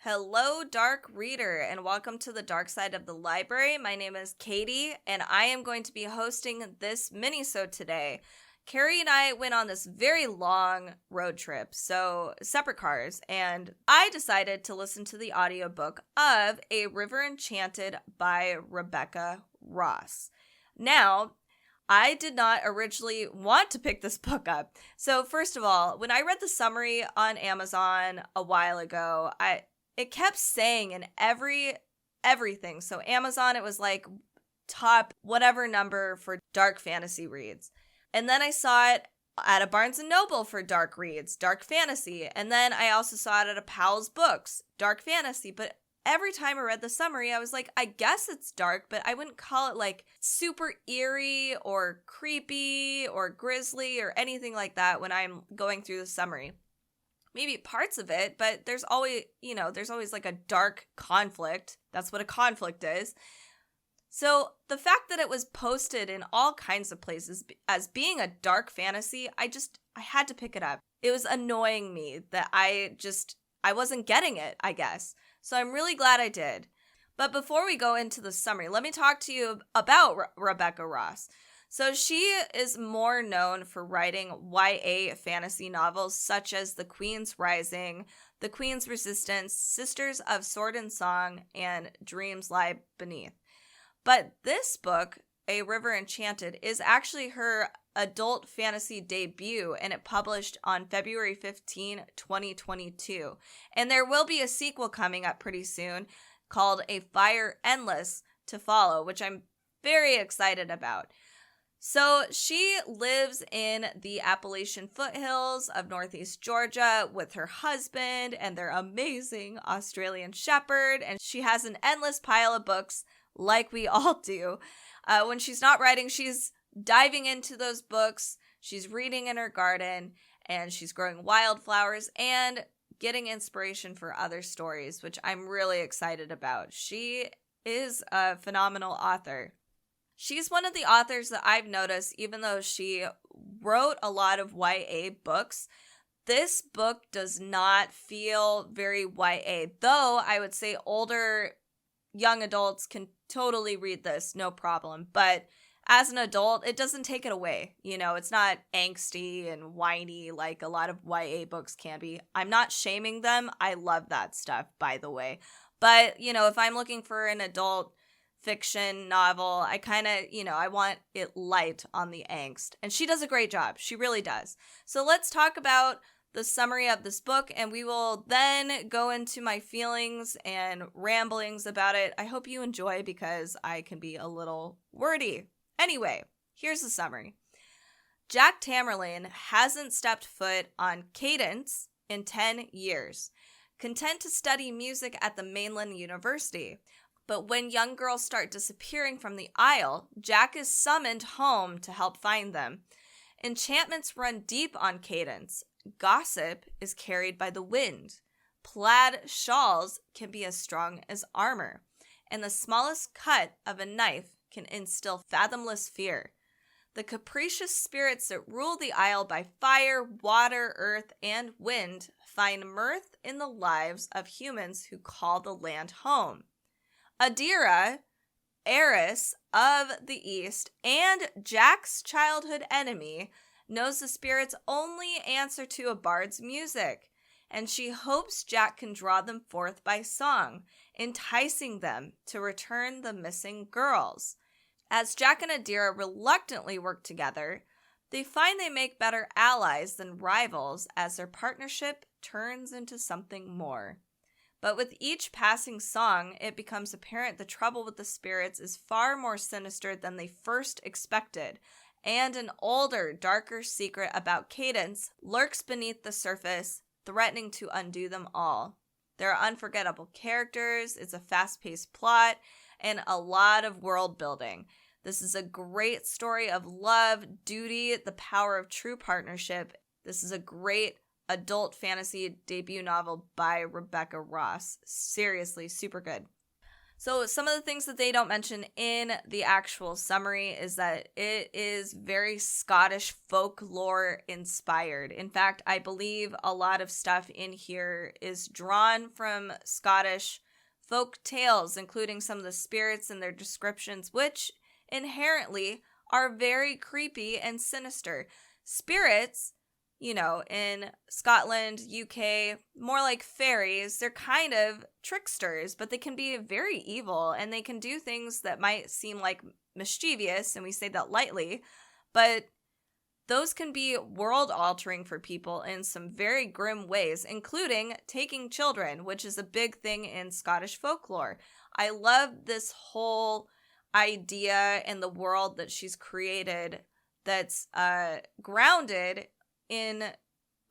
Hello, Dark Reader, and welcome to the Dark Side of the Library. My name is Katie, and I am going to be hosting this minisode today. Carrie and I went on this very long road trip, so separate cars, and I decided to listen to the audiobook of A River Enchanted by Rebecca Ross. Now, I did not originally want to pick this book up. So first of all, when I read the summary on Amazon a while ago, it kept saying in everything. So Amazon, it was like top whatever number for dark fantasy reads. And then I saw it at a Barnes & Noble for dark reads, dark fantasy. And then I also saw it at a Powell's Books, dark fantasy. But every time I read the summary, I was like, I guess it's dark, but I wouldn't call it like super eerie or creepy or grisly or anything like that when I'm going through the summary. Maybe parts of it, but there's always like a dark conflict. That's what a conflict is. So the fact that it was posted in all kinds of places as being a dark fantasy, I had to pick it up. It was annoying me that I wasn't getting it, I guess. So I'm really glad I did. But before we go into the summary, let me talk to you about Rebecca Ross. So she is more known for writing YA fantasy novels such as The Queen's Rising, The Queen's Resistance, Sisters of Sword and Song, and Dreams Lie Beneath. But this book, A River Enchanted, is actually her adult fantasy debut, and it published on February 15, 2022. And there will be a sequel coming up pretty soon called A Fire Endless to follow, which I'm very excited about. So she lives in the Appalachian foothills of Northeast Georgia with her husband and their amazing Australian shepherd, and she has an endless pile of books like we all do. When she's not writing, she's diving into those books, she's reading in her garden, and she's growing wildflowers and getting inspiration for other stories, which I'm really excited about. She is a phenomenal author. She's one of the authors that I've noticed, even though she wrote a lot of YA books, this book does not feel very YA, though I would say older young adults can totally read this, no problem. But as an adult, it doesn't take it away. You know, it's not angsty and whiny like a lot of YA books can be. I'm not shaming them. I love that stuff, by the way. But, if I'm looking for an adult fiction novel, I kind of, I want it light on the angst. And she does a great job. She really does. So let's talk about the summary of this book, and we will then go into my feelings and ramblings about it. I hope you enjoy because I can be a little wordy. Anyway, here's the summary. Jack Tamerlane hasn't stepped foot on Cadence in 10 years, content to study music at the mainland university. But when young girls start disappearing from the Isle, Jack is summoned home to help find them. Enchantments run deep on Cadence. Gossip is carried by the wind. Plaid shawls can be as strong as armor, and the smallest cut of a knife can instill fathomless fear. The capricious spirits that rule the Isle by fire, water, earth, and wind find mirth in the lives of humans who call the land home. Adira, heiress of the East and Jack's childhood enemy, knows the spirits only answer to a bard's music, and she hopes Jack can draw them forth by song, enticing them to return the missing girls. As Jack and Adira reluctantly work together, they find they make better allies than rivals as their partnership turns into something more. But with each passing song, it becomes apparent the trouble with the spirits is far more sinister than they first expected, and an older, darker secret about Cadence lurks beneath the surface, threatening to undo them all. There are unforgettable characters, it's a fast-paced plot, and a lot of world building. This is a great story of love, duty, the power of true partnership. This is a great adult fantasy debut novel by Rebecca Ross. Seriously, super good. So some of the things that they don't mention in the actual summary is that it is very Scottish folklore inspired. In fact, I believe a lot of stuff in here is drawn from Scottish folk tales, including some of the spirits and their descriptions, which inherently are very creepy and sinister. Spirits, in Scotland, UK, more like fairies, they're kind of tricksters, but they can be very evil and they can do things that might seem like mischievous, and we say that lightly, but those can be world altering for people in some very grim ways, including taking children, which is a big thing in Scottish folklore. I love this whole idea and the world that she's created that's grounded in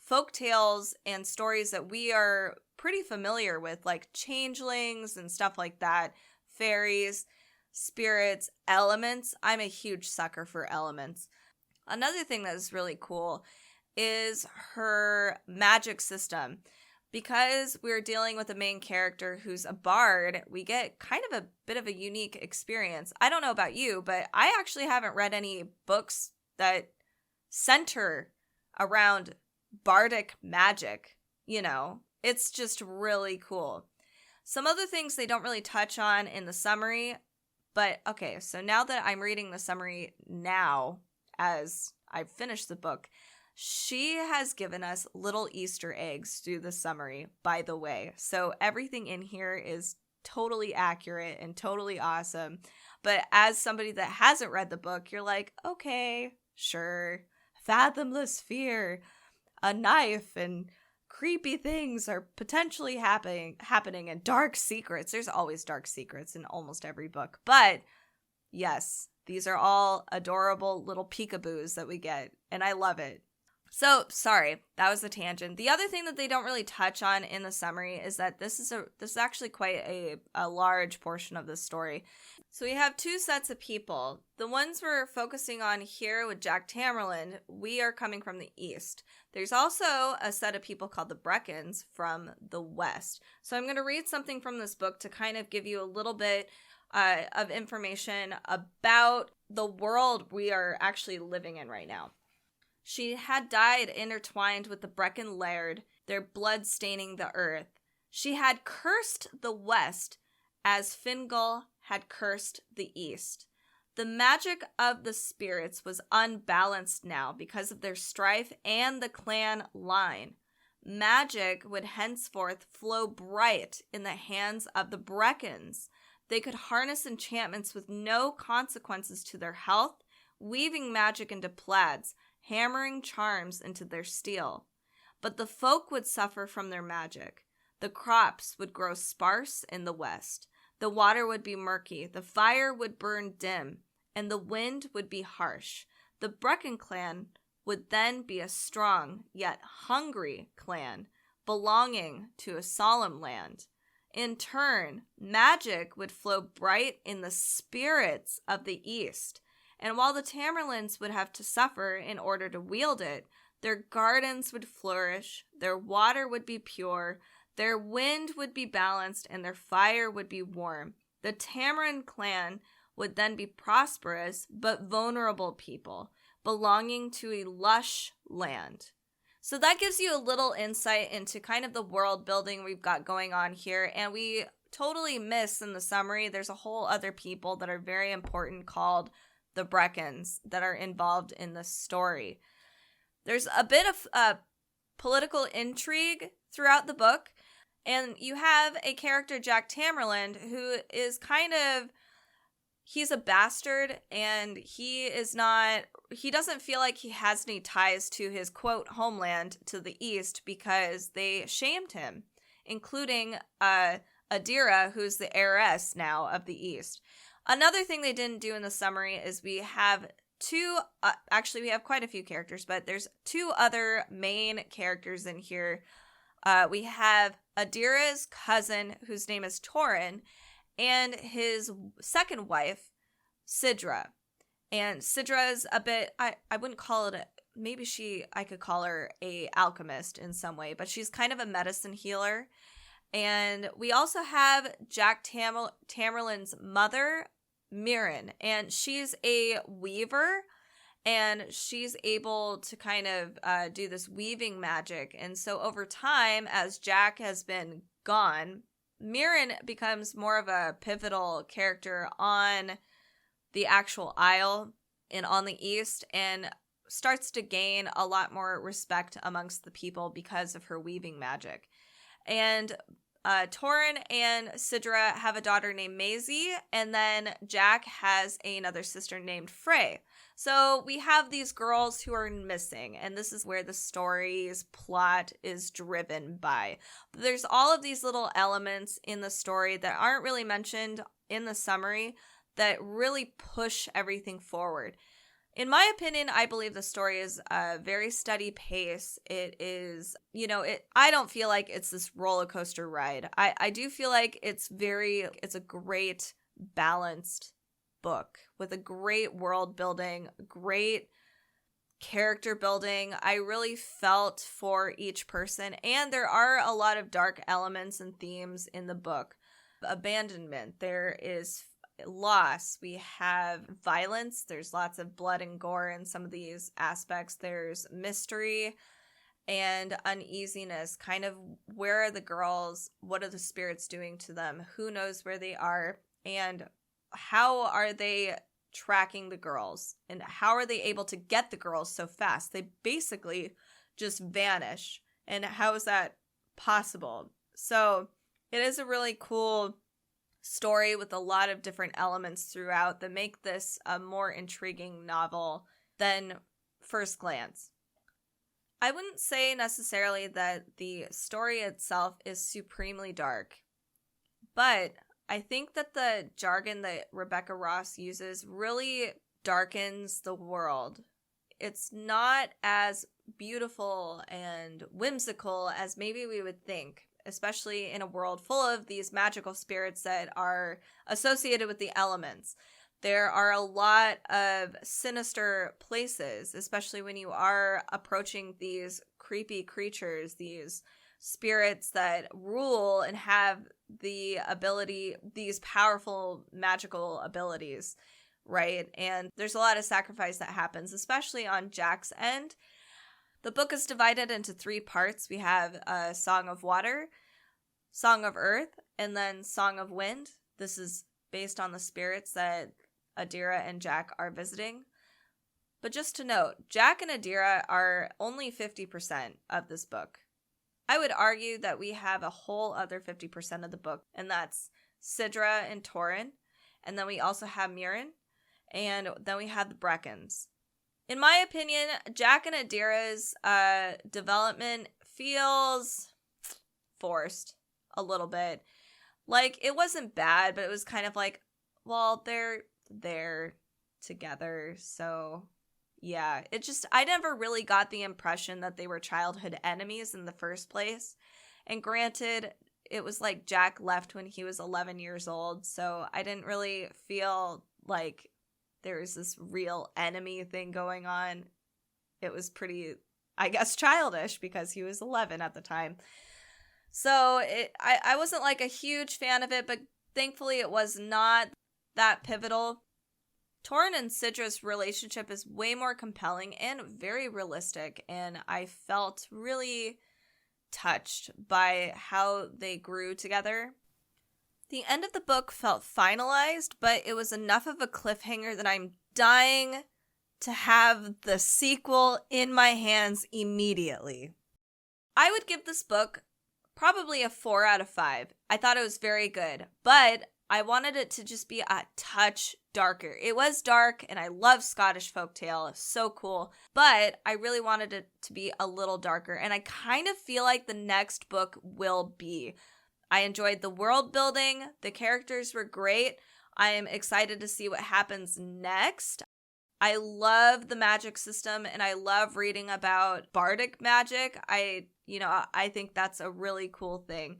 folk tales and stories that we are pretty familiar with, like changelings and stuff like that, fairies, spirits, elements. I'm a huge sucker for elements. Another thing that is really cool is her magic system. Because we're dealing with a main character who's a bard, we get kind of a bit of a unique experience. I don't know about you, but I actually haven't read any books that center around bardic magic. It's just really cool. Some other things they don't really touch on in the summary, but okay, so now that I'm reading the summary now, as I've finished the book, she has given us little Easter eggs through the summary, by the way. So everything in here is totally accurate and totally awesome. But as somebody that hasn't read the book, you're like, okay, sure. Fathomless fear, a knife, and creepy things are potentially happening, and dark secrets. There's always dark secrets in almost every book. But yes, these are all adorable little peekaboos that we get, and I love it. So, sorry, that was a tangent. The other thing that they don't really touch on in the summary is that this is actually quite a large portion of the story. So we have two sets of people. The ones we're focusing on here with Jack Tamerlan, we are coming from the east. There's also a set of people called the Breckons from the west. So I'm going to read something from this book to kind of give you a little bit of information about the world we are actually living in right now. She had died intertwined with the Brecon laird, their blood staining the earth. She had cursed the west as Fingal had cursed the east. The magic of the spirits was unbalanced now because of their strife and the clan line. Magic would henceforth flow bright in the hands of the Breckons. They could harness enchantments with no consequences to their health, weaving magic into plaids, hammering charms into their steel. But the folk would suffer from their magic. The crops would grow sparse in the west. The water would be murky, the fire would burn dim, and the wind would be harsh. The Brecon clan would then be a strong yet hungry clan, belonging to a solemn land. In turn, magic would flow bright in the spirits of the east, and while the Tamerlans would have to suffer in order to wield it, their gardens would flourish, their water would be pure, their wind would be balanced, and their fire would be warm. The Tamarin clan would then be prosperous but vulnerable people, belonging to a lush land. So that gives you a little insight into kind of the world building we've got going on here, and we totally miss in the summary, there's a whole other people that are very important called the Breckons that are involved in the story. There's a bit of political intrigue throughout the book, and you have a character, Jack Tamerlan, who is he's a bastard, and he doesn't feel like he has any ties to his, quote, homeland to the east because they shamed him, including Adira, who's the heiress now of the east. Another thing they didn't do in the summary is we have we have quite a few characters, but there's two other main characters in here. We have Adira's cousin, whose name is Torin, and his second wife, Sidra. And Sidra is a bit, I wouldn't call it, I could call her a alchemist in some way, but she's kind of a medicine healer. And we also have Jack Tamerlane's mother, Mirren, and she's a weaver, and she's able to kind of do this weaving magic. And so over time, as Jack has been gone, Mirren becomes more of a pivotal character on the actual Isle and on the East, and starts to gain a lot more respect amongst the people because of her weaving magic. And Torin and Sidra have a daughter named Maisie, and then Jack has another sister named Frey. So we have these girls who are missing, and this is where the story's plot is driven by. There's all of these little elements in the story that aren't really mentioned in the summary that really push everything forward. In my opinion, I believe the story is a very steady pace. It is, I don't feel like it's this roller coaster ride. I do feel like it's a great balanced book with a great world building, great character building. I really felt for each person, and there are a lot of dark elements and themes in the book. Abandonment, there is loss, we have violence, there's lots of blood and gore in some of these aspects, there's mystery and uneasiness, kind of where are the girls, what are the spirits doing to them, who knows where they are, and how are they tracking the girls, and how are they able to get the girls so fast? They basically just vanish, and how is that possible? So it is a really cool story with a lot of different elements throughout that make this a more intriguing novel than first glance. I wouldn't say necessarily that the story itself is supremely dark, but I think that the jargon that Rebecca Ross uses really darkens the world. It's not as beautiful and whimsical as maybe we would think, especially in a world full of these magical spirits that are associated with the elements. There are a lot of sinister places, especially when you are approaching these creepy creatures, these spirits that rule and have the ability, these powerful magical abilities, right? And there's a lot of sacrifice that happens, especially on Jack's end. The book is divided into 3 parts. We have a Song of Water, Song of Earth, and then Song of Wind. This is based on the spirits that Adira and Jack are visiting. But just to note, Jack and Adira are only 50% of this book. I would argue that we have a whole other 50% of the book, and that's Sidra and Torin, and then we also have Mirren, and then we have the Breckons. In my opinion, Jack and Adira's development feels forced a little bit. Like, it wasn't bad, but it was kind of like, well, they're there together, so yeah. I never really got the impression that they were childhood enemies in the first place. And granted, it was like Jack left when he was 11 years old, so I didn't really feel like there was this real enemy thing going on. It was pretty, I guess, childish because he was 11 at the time. So I wasn't like a huge fan of it, but thankfully it was not that pivotal. Torin and Sidra's relationship is way more compelling and very realistic, and I felt really touched by how they grew together. The end of the book felt finalized, but it was enough of a cliffhanger that I'm dying to have the sequel in my hands immediately. I would give this book probably a 4 out of 5. I thought it was very good, but I wanted it to just be a touch darker. It was dark, and I love Scottish folktale. So cool. But I really wanted it to be a little darker, and I kind of feel like the next book will be. I enjoyed the world building. The characters were great. I am excited to see what happens next. I love the magic system, and I love reading about bardic magic. I think that's a really cool thing.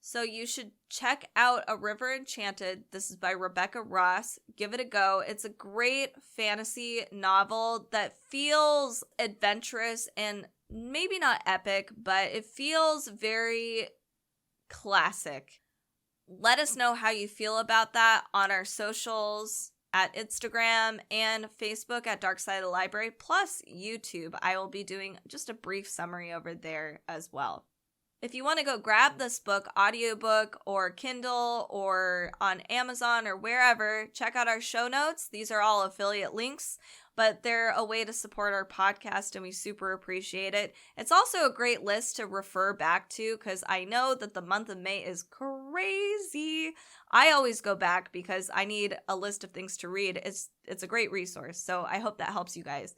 So you should check out A River Enchanted. This is by Rebecca Ross. Give it a go. It's a great fantasy novel that feels adventurous and maybe not epic, but it feels very classic. Let us know how you feel about that on our socials at Instagram and Facebook at Dark Side of the Library, plus YouTube. I will be doing just a brief summary over there as well. If you want to go grab this book, audiobook or Kindle or on Amazon or wherever, check out our show notes. These are all affiliate links, but they're a way to support our podcast and we super appreciate it. It's also a great list to refer back to because I know that the month of May is crazy. I always go back because I need a list of things to read. It's a great resource, so I hope that helps you guys.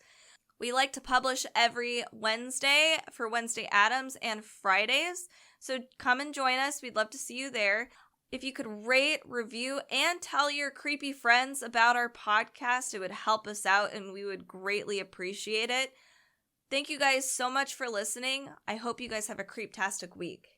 We like to publish every Wednesday for Wednesday Addams and Fridays, so come and join us. We'd love to see you there. If you could rate, review, and tell your creepy friends about our podcast, it would help us out and we would greatly appreciate it. Thank you guys so much for listening. I hope you guys have a creeptastic week.